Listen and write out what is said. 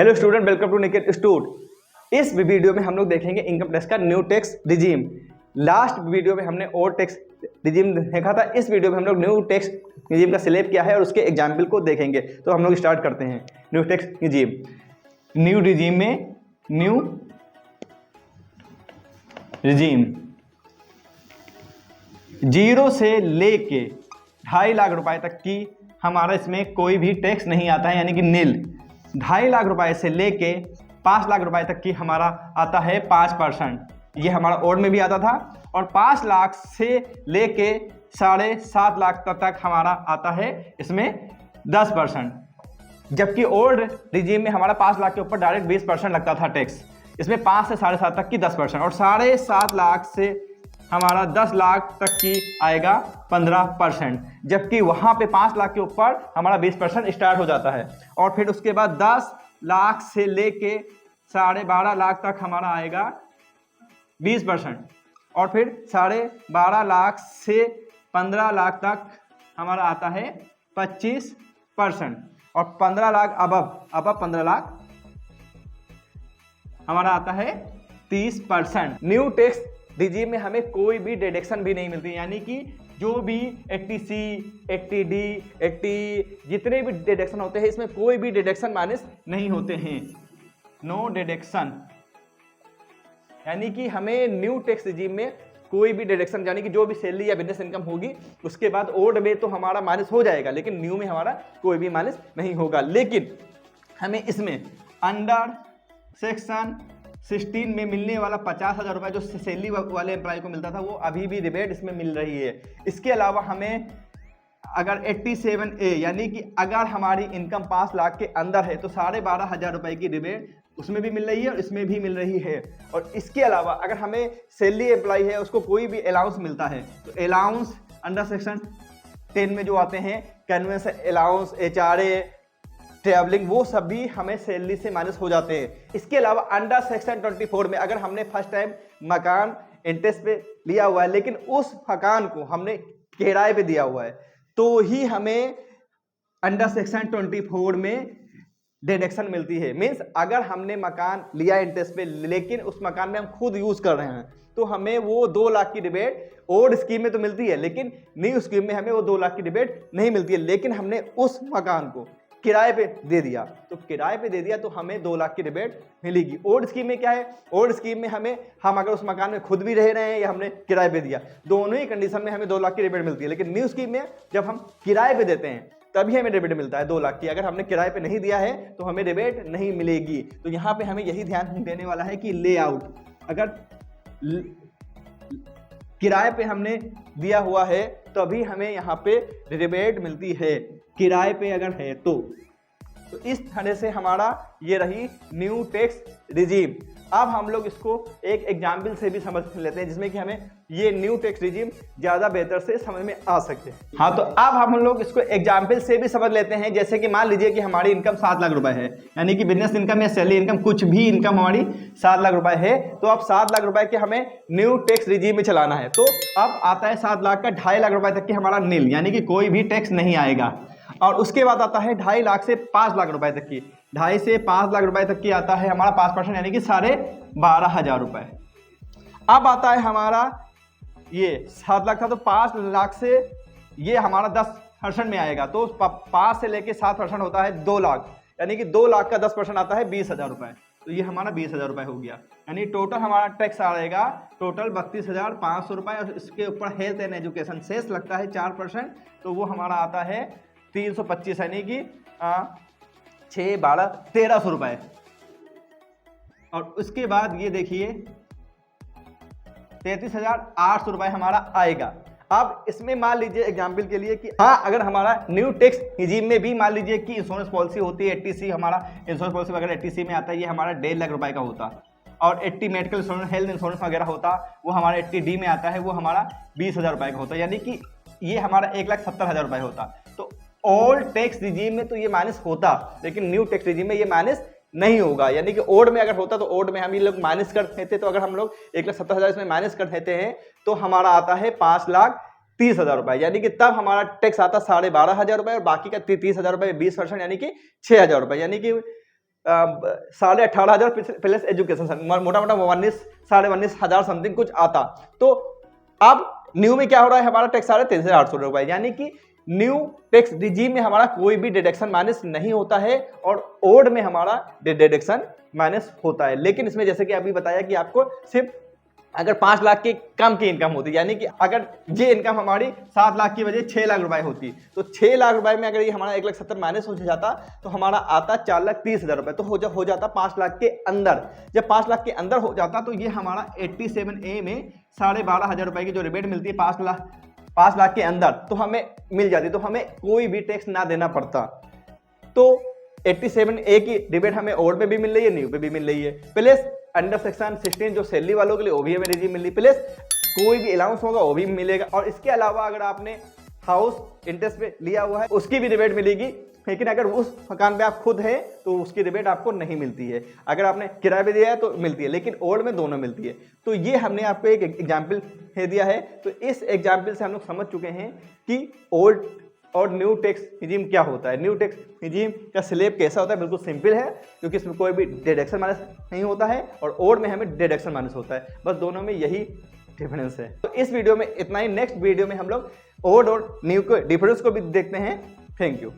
Hello student, welcome to Niket स्टूड। इस video में हम लोग देखेंगे इनकम टैक्स का new tax regime. Last video में हमने ओल्ड टैक्स रिजीम देखा था। इस वीडियो में हम लोग न्यू टैक्स रिजीम का सिलेब क्या है और उसके एग्जाम्पल को देखेंगे। तो हम लोग स्टार्ट करते हैं। New tax regime, new regime में न्यू रिजीम 0 से लेके 2.5 लाख रुपए तक की हमारा इसमें कोई भी टैक्स नहीं आता है, यानी कि नील। 2.5 लाख रुपए से लेके 5 लाख रुपए तक की हमारा आता है 5%। ये हमारा ओल्ड में भी आता था। और 5 लाख से लेके 7.5 लाख तक हमारा आता है इसमें 10%। जबकि ओल्ड रिजीम में हमारा 5 लाख के ऊपर डायरेक्ट 20% लगता था टैक्स। इसमें 5 से 7.5 तक की 10% और 7.5 लाख से हमारा 10 लाख तक की आएगा 15%। जबकि वहां पे 5 लाख के ऊपर हमारा 20% स्टार्ट हो जाता है। और फिर उसके बाद 10 लाख से लेके 12.5 लाख तक हमारा आएगा 20%। और फिर 12.5 लाख से 15 लाख तक हमारा आता है 25%। और 15 लाख अब 15 लाख हमारा आता है 30%। न्यू टैक्स रिजीम में हमें कोई भी डिडक्शन भी नहीं मिलती, यानी कि जो भी 80C, 80D, 80 जितने भी डिडक्शन होते हैं इसमें कोई भी डिडक्शन माइनस नहीं होते हैं। नो डिडक्शन, यानी कि हमें न्यू टैक्स रिजीम में कोई भी डिडक्शन, यानी कि जो भी सैलरी या बिजनेस इनकम होगी उसके बाद ओल्ड में तो हमारा माइनस हो जाएगा, लेकिन न्यू में हमारा कोई भी माइनस नहीं होगा। लेकिन हमें इसमें अंडर सेक्शन 16 में मिलने वाला 50,000 रुपये जो सैलरी वाले एम्प्लॉय को मिलता था वो अभी भी रिबेट इसमें मिल रही है। इसके अलावा हमें अगर 87A, यानी कि अगर हमारी इनकम 5 लाख के अंदर है तो 12,500 रुपये की रिबेट उसमें भी मिल रही है और इसमें भी मिल रही है। और इसके अलावा अगर हमें सैलरी एम्प्लॉय है उसको कोई भी अलाउंस मिलता है तो अलाउंस अंडर सेक्शन 10 में जो आते हैं, कन्वेंशन अलाउंस, HRA, ट्रैवलिंग, वो सभी हमें सैलरी से माइनस हो जाते हैं। इसके अलावा अंडर सेक्शन 24 में अगर हमने फर्स्ट टाइम मकान इंटरेस्ट पे लिया हुआ है लेकिन उस मकान को हमने किराए पे दिया हुआ है तो ही हमें अंडर सेक्शन 24 में डिडक्शन मिलती है। मीन्स अगर हमने मकान लिया इंटरेस्ट पे लेकिन उस मकान में हम खुद यूज कर रहे हैं तो हमें वो 2 लाख की रिबेट ओल्ड स्कीम में तो मिलती है, लेकिन न्यू स्कीम में हमें वो 2 लाख की रिबेट नहीं मिलती है। लेकिन हमने उस मकान को किराए पे दे दिया तो किराए पे दे दिया तो हमें 2 लाख की रिबेट मिलेगी। ओल्ड स्कीम में क्या है, ओल्ड स्कीम में हम अगर उस मकान में खुद भी रह रहे हैं या हमने किराए पे दिया, दोनों ही कंडीशन में हमें 2 लाख की रिबेट मिलती है। लेकिन न्यू स्कीम में जब हम किराए पे देते हैं तभी हमें रिबेट मिलता है 2 लाख की। अगर हमने किराए पे नहीं दिया है तो हमें रिबेट नहीं मिलेगी। तो यहाँ पे हमें यही ध्यान देने वाला है कि लेआउट, अगर किराए पे हमने दिया हुआ है तभी हमें यहाँ पे रिबेट मिलती है, किराए पे अगर है तो इस तरह से हमारा ये रही न्यू टैक्स रिजीम। अब हम लोग इसको एक एग्जाम्पल से भी समझ लेते हैं जिसमें कि हमें ये न्यू टैक्स रिजीम ज़्यादा बेहतर से समझ में आ सके। हाँ, तो अब हम लोग इसको एग्जाम्पल से भी समझ लेते हैं। जैसे कि मान लीजिए कि हमारी इनकम 7 लाख रुपए है, यानी कि बिजनेस इनकम या सैलरी इनकम कुछ भी इनकम हमारी 7 लाख रुपए है। तो अब 7 लाख रुपए के हमें न्यू टैक्स रिजीम में चलाना है। तो अब आता है 7 लाख का 2.5 लाख रुपए तक की हमारा नील, यानी कि कोई भी टैक्स नहीं आएगा। और उसके बाद आता है 2.5 लाख से 5 लाख रुपए तक की, 2.5 से 5 लाख रुपए तक की आता है हमारा 5%, यानी कि 12,500 रुपए। अब आता है हमारा ये 7 लाख था तो 5 लाख से ये हमारा 10% में आएगा तो 5 से लेके 7% होता है 2 लाख, यानी कि 2 लाख का 10% आता है 20,000 रुपए। तो ये हमारा 20,000 रुपए हो गया, यानी टोटल हमारा टैक्स आएगा टोटल 32,500 रुपए। और इसके ऊपर हेल्थ एंड एजुकेशन सेस लगता है 4%, तो वो हमारा आता है 325, यानी कि 6, 12, 1300 रुपए। और उसके बाद ये देखिए 33,800 रुपए हमारा आएगा। अब इसमें मान लीजिए एग्जाम्पल के लिए कि हाँ, अगर हमारा न्यू टैक्स रिजीम में भी मान लीजिए कि इंश्योरेंस पॉलिसी होती है 80C, हमारा इंश्योरेंस पॉलिसी वगैरह 80C में आता है, ये हमारा 1.5 लाख रुपए का होता। और 80 मेडिकल इंश्योरेंस, हेल्थ इंश्योरेंस वगैरह होता, वो हमारा 80D में आता है, वो हमारा 20,000 रुपए का होता, यानी कि ये हमारा 1,70,000 रुपए होता। तो ओल्ड टैक्स रिजीम में तो ये माइनस होता, लेकिन न्यू टैक्स रिजीम में ये माइनस नहीं होगा। यानी कि ओल्ड में अगर होता तो ओल्ड में हम ये लोग माइनस कर देते, तो अगर हम लोग 1,70,000 इसमें माइनस कर देते हैं तो हमारा आता है 5,30,000 रुपए, यानी कि तब हमारा टैक्स आता 12,500 रुपए और बाकी का 30,000 रुपए 20%, यानी कि 6,000 रुपए। यानी कि 18,500 प्लस एजुकेशन, मोटा मोटा 19,500 समथिंग कुछ आता। तो अब न्यू में क्या हो रहा है, हमारा टैक्स आ रहा है 23,800 रुपए, यानी कि न्यू टैक्स रिजीम में हमारा कोई भी डिडक्शन माइनस नहीं होता है और ओल्ड में हमारा डिडक्शन माइनस होता है। लेकिन इसमें जैसे कि अभी बताया कि आपको सिर्फ अगर 5 लाख के कम की इनकम होती, यानी कि अगर ये इनकम हमारी 7 लाख की वजह 6 लाख रुपए होती, तो 6 लाख रुपए में अगर ये हमारा 1,70,000 माइनस हो जाता तो हमारा आता 4,30,000 रुपए, तो हो जाता 5 लाख के अंदर। जब 5 लाख के अंदर हो जाता तो ये हमारा 87A में 12,500 रुपए की जो रिबेट मिलती है 5 लाख के अंदर, तो हमें मिल जाती, तो हमें कोई भी टैक्स ना देना पड़ता। तो 87A की रिबेट हमें ओल्ड में भी मिल रही है, न्यू पे भी मिल रही है। प्लस अंडर सेक्शन 16 जो सैलरी वालों के लिए वो भी हमें रिजीम मिल रही, प्लस कोई भी अलाउंस होगा वो भी मिलेगा। और इसके अलावा अगर आपने हाउस इंटरेस्ट पे लिया हुआ है उसकी भी रिबेट मिलेगी, लेकिन अगर उस मकान पे आप खुद है तो उसकी रिबेट आपको नहीं मिलती है। अगर आपने किराए पे दिया है तो मिलती है, लेकिन ओल्ड में दोनों मिलती है। तो ये हमने आपको एक एग्जाम्पल दिया है। तो इस एग्जाम्पल से हम लोग समझ चुके हैं कि ओल्ड और न्यू टैक्स रिजीम क्या होता है। न्यू टैक्स रिजीम का स्लैब कैसा होता है, बिल्कुल सिंपल है, क्योंकि इसमें कोई भी डिडक्शन माइनस नहीं होता है और ओल्ड में हमें डिडक्शन माइनस होता है, बस दोनों में यही डिफरेंस है। तो इस वीडियो में इतना ही। नेक्स्ट वीडियो में हम लोग ओल्ड और न्यू के डिफरेंस को भी देखते हैं। Thank you.